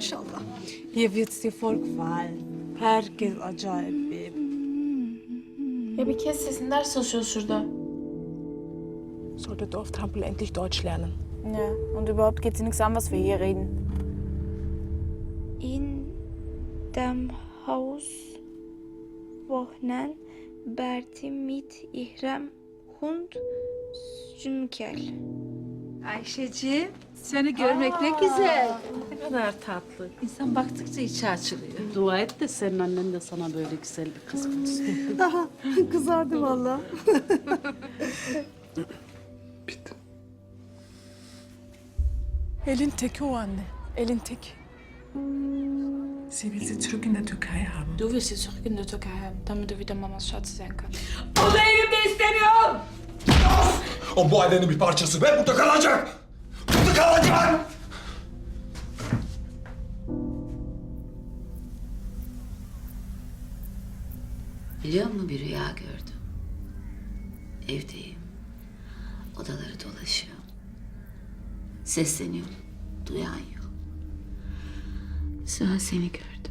maşallah. Hier wird's dir voll gefallen. Herkes acayip bir. Ya bir kes sesini, ders çalışıyoruz şurada. Sollte Dorf Trampel endlich Deutsch lernen. Ja, und überhaupt geht sie nichts an, was wir hier reden. In dem Haus wohnen Berti mit ihrem Hund Sünkel. Ayşeciğim, seni görmek ne güzel. Ne kadar tatlı. İnsan baktıkça içi açılıyor. Dua et de senin annen de sana böyle güzel bir kız bulsun. Daha kızardı vallahi. Bitti. Elin teki o anne. Elin teki. Sie will sie zurück in der Türkei haben. Du willst sie zurück in der Türkei haben, damit du wieder Mamas Schatz sein kannst. Onu elimde istemiyorum. O bu ailenin bir parçası ve burada kalacak. Burada kalacak. Biliyor musun, bir rüya gördüm. Evdeyim. Odaları dolaşıyorum. Sesleniyorum. Duyan yok. Sonra seni gördüm.